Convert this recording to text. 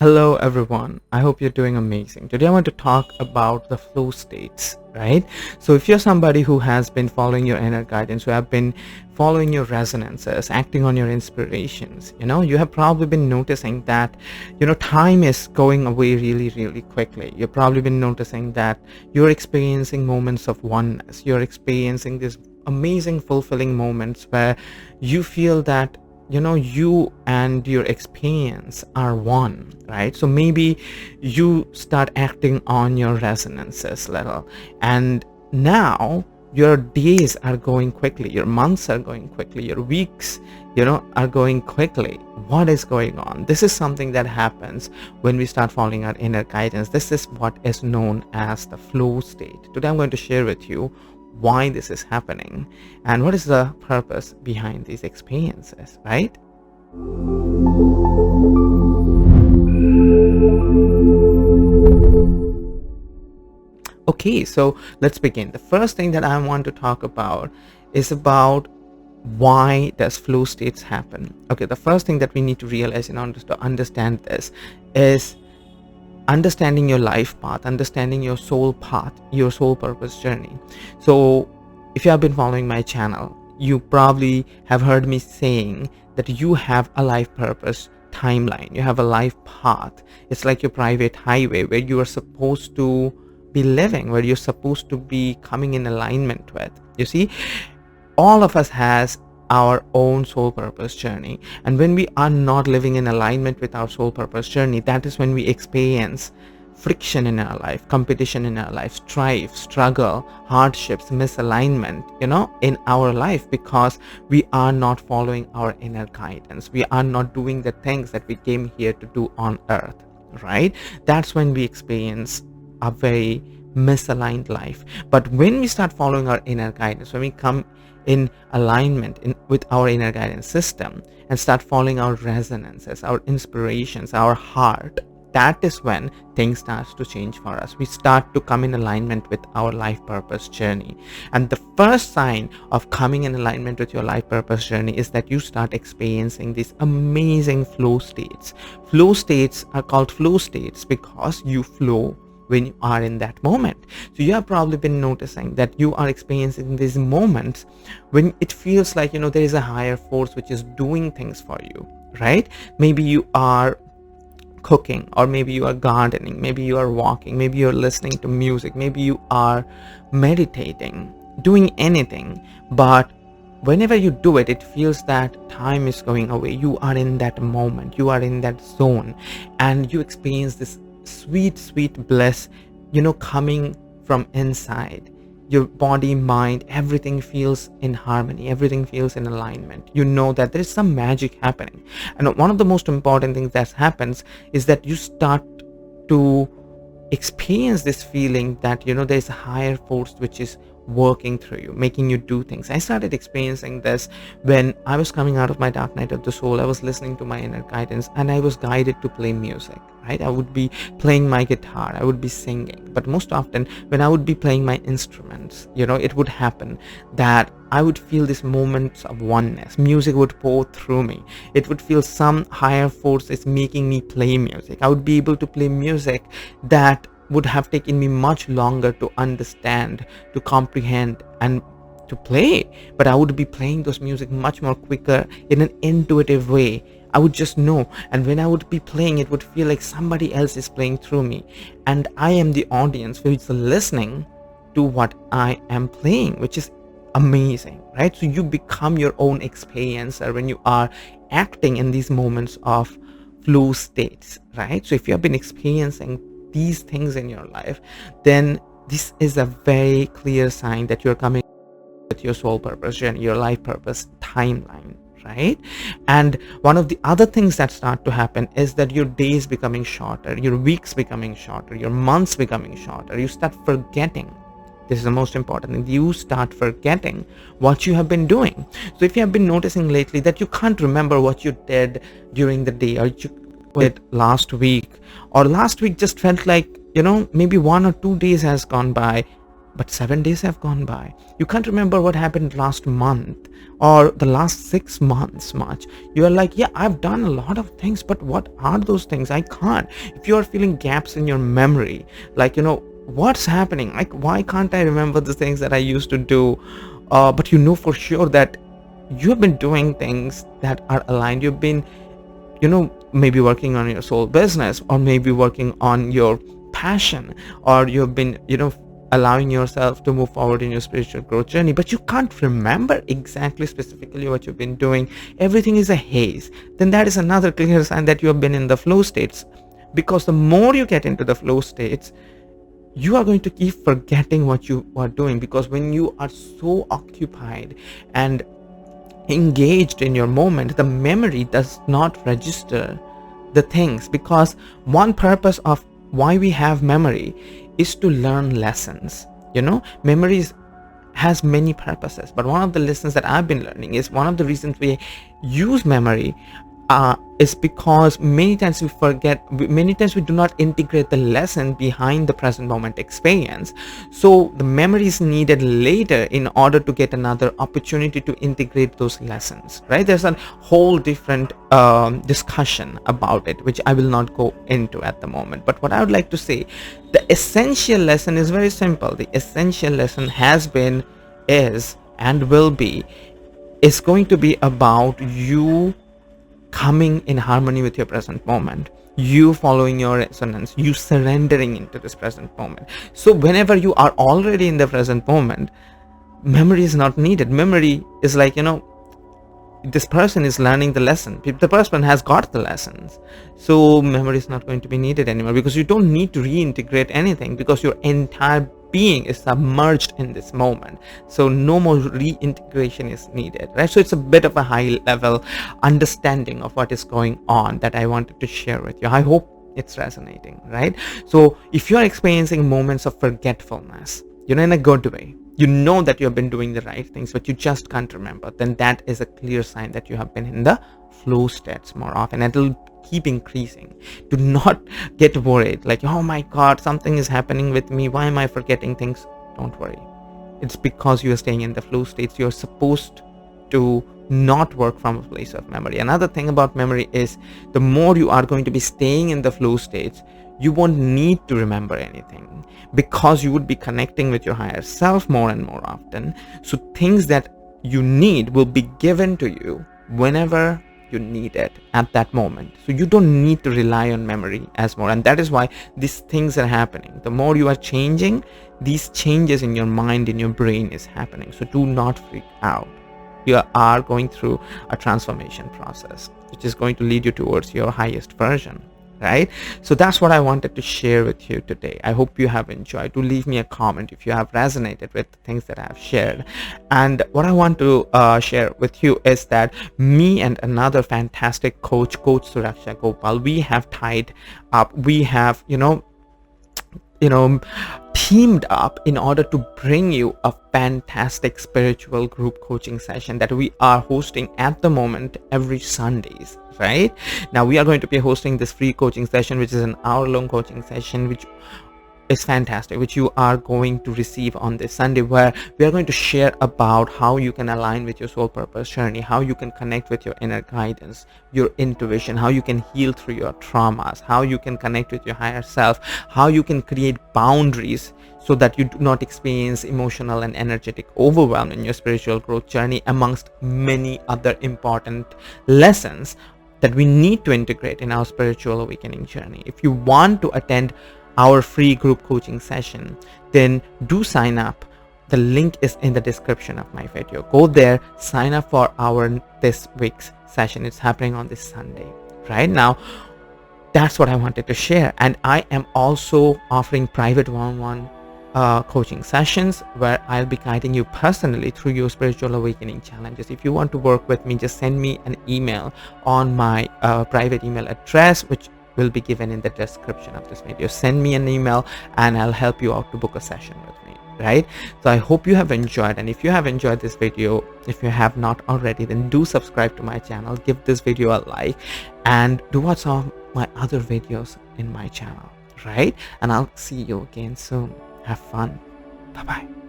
Hello everyone, I hope you're doing amazing. Today I want to talk about the flow states, right? So if you're somebody who has been following your inner guidance, who have been following your resonances, acting on your inspirations, you have probably been noticing that, time is going away really, really quickly. You've probably been noticing that you're experiencing moments of oneness. You're experiencing these amazing, fulfilling moments where you feel that you and your experience are one, right? So maybe you start acting on your resonances little, and now your days are going quickly, your months are going quickly, your weeks are going quickly. What is going on? This is something that happens when we start following our inner guidance. This is what is known as the flow state. Today I'm going to share with you why this is happening and what is the purpose behind these experiences, right? Okay, so let's begin. The first thing that I want to talk about is about why does flow states happen. Okay, the first thing that we need to realize in order to understand this is understanding your life path, understanding your soul path, your soul purpose journey. So if you have been following my channel, you probably have heard me saying that you have a life purpose timeline, you have a life path. It's like your private highway where you are supposed to be living, where you're supposed to be coming in alignment with. You see, all of us has our own soul purpose journey, and when we are not living in alignment with our soul purpose journey, that is when we experience friction in our life, competition in our life, strife, struggle, hardships, misalignment in our life, because we are not following our inner guidance. We are not doing the things that we came here to do on earth, right? That's when we experience a very misaligned life. But when we start following our inner guidance, when we come in alignment with our inner guidance system and start following our resonances, our inspirations, our heart, that is when things starts to change for us. We start to come in alignment with our life purpose journey. And the first sign of coming in alignment with your life purpose journey is that you start experiencing these amazing flow states. Flow states are called flow states because you flow when you are in that moment. So you have probably been noticing that you are experiencing these moments when it feels like there is a higher force which is doing things for you, right? Maybe you are cooking, or maybe you are gardening, maybe you are walking, maybe you're listening to music, maybe you are meditating, doing anything. But whenever you do it, it feels that time is going away. You are in that moment, you are in that zone, and you experience this sweet bliss coming from inside. Your body, mind, everything feels in harmony, everything feels in alignment. You know that there is some magic happening. And one of the most important things that happens is that you start to experience this feeling that there's a higher force which is working through you, making you do things. I started experiencing this when I was coming out of my dark night of the soul. I was listening to my inner guidance and I was guided to play music, right? I would be playing my guitar, I would be singing, but most often when I would be playing my instruments, it would happen that I would feel these moments of oneness. Music would pour through me. It would feel some higher force is making me play music. I would be able to play music that would have taken me much longer to understand, to comprehend, and to play. But I would be playing those music much more quicker in an intuitive way. I would just know, and when I would be playing, it would feel like somebody else is playing through me, and I am the audience who is listening to what I am playing, which is amazing, right? So you become your own experiencer when you are acting in these moments of flow states, right? So if you have been experiencing these things in your life, then this is a very clear sign that you're coming with your soul purpose journey, your life purpose timeline, right? And one of the other things that start to happen is that your days becoming shorter, your weeks becoming shorter, your months becoming shorter. You start forgetting. This is the most important thing. You start forgetting what you have been doing. So if you have been noticing lately that you can't remember what you did during the day, or you did last week, or last week just felt like maybe 1 or 2 days has gone by, but 7 days have gone by. You can't remember what happened last month or the last 6 months much. You are like, yeah, I've done a lot of things, but what are those things? I can't. If you are feeling gaps in your memory, like, what's happening? Like, why can't I remember the things that I used to do? But you know for sure that you have been doing things that are aligned. You've been, maybe working on your soul business, or maybe working on your passion, or you've been, allowing yourself to move forward in your spiritual growth journey, but you can't remember exactly specifically what you've been doing. Everything is a haze. Then that is another clear sign that you have been in the flow states, because the more you get into the flow states, you are going to keep forgetting what you are doing, because when you are so occupied and engaged in your moment, the memory does not register the things, because one purpose of why we have memory is to learn lessons. Memories has many purposes, but one of the lessons that I've been learning is, one of the reasons we use memory is because many times we forget, many times we do not integrate the lesson behind the present moment experience. So the memory is needed later in order to get another opportunity to integrate those lessons, right? There's a whole different discussion about it, which I will not go into at the moment. But what I would like to say, the essential lesson is very simple. The essential lesson has been, is, and will be, is going to be about you coming in harmony with your present moment, you following your resonance, you surrendering into this present moment. So whenever you are already in the present moment, memory is not needed. Memory is like, this person is learning the lesson, the person has got the lessons, so memory is not going to be needed anymore, because you don't need to reintegrate anything, because your entire being is submerged in this moment. So no more reintegration is needed, right? So it's a bit of a high level understanding of what is going on that I wanted to share with you. I hope it's resonating, right? So if you are experiencing moments of forgetfulness, in a good way, that you have been doing the right things, but you just can't remember, then that is a clear sign that you have been in the flow states more often, and it'll keep increasing. Do not get worried, like, oh my god, something is happening with me, why am I forgetting things? Don't worry. It's because you are staying in the flow states. You're supposed to not work from a place of memory. Another thing about memory is, the more you are going to be staying in the flow states, you won't need to remember anything, because you would be connecting with your higher self more and more often. So things that you need will be given to you whenever you need it at that moment. So you don't need to rely on memory as more, and that is why these things are happening. The more you are changing, these changes in your mind, in your brain is happening. So do not freak out. You are going through a transformation process, which is going to lead you towards your highest version, right? So that's what I wanted to share with you today. I hope you have enjoyed. Do leave me a comment if you have resonated with the things that I have shared. And what I want to share with you is that me and another fantastic coach Suraksha Gopal, we have tied up, we have teamed up in order to bring you a fantastic spiritual group coaching session that we are hosting at the moment every Sundays. Right now, we are going to be hosting this free coaching session, which is an hour-long coaching session, which is fantastic, which you are going to receive on this Sunday, where we are going to share about how you can align with your soul purpose journey, how you can connect with your inner guidance, your intuition, how you can heal through your traumas, how you can connect with your higher self, how you can create boundaries so that you do not experience emotional and energetic overwhelm in your spiritual growth journey, amongst many other important lessons that we need to integrate in our spiritual awakening journey. If you want to attend our free group coaching session, then do sign up. The link is in the description of my video. Go there, sign up for our this week's session. It's happening on this Sunday. Right now, that's what I wanted to share. And I am also offering private one-on-one coaching sessions, where I'll be guiding you personally through your spiritual awakening challenges. If you want to work with me, just send me an email on my private email address, which will be given in the description of this video. Send me an email and I'll help you out to book a session with me, right? So I hope you have enjoyed, and if you have enjoyed this video, if you have not already, then do subscribe to my channel, give this video a like, and do watch some of my other videos in my channel, right? And I'll see you again soon. Have fun. Bye bye.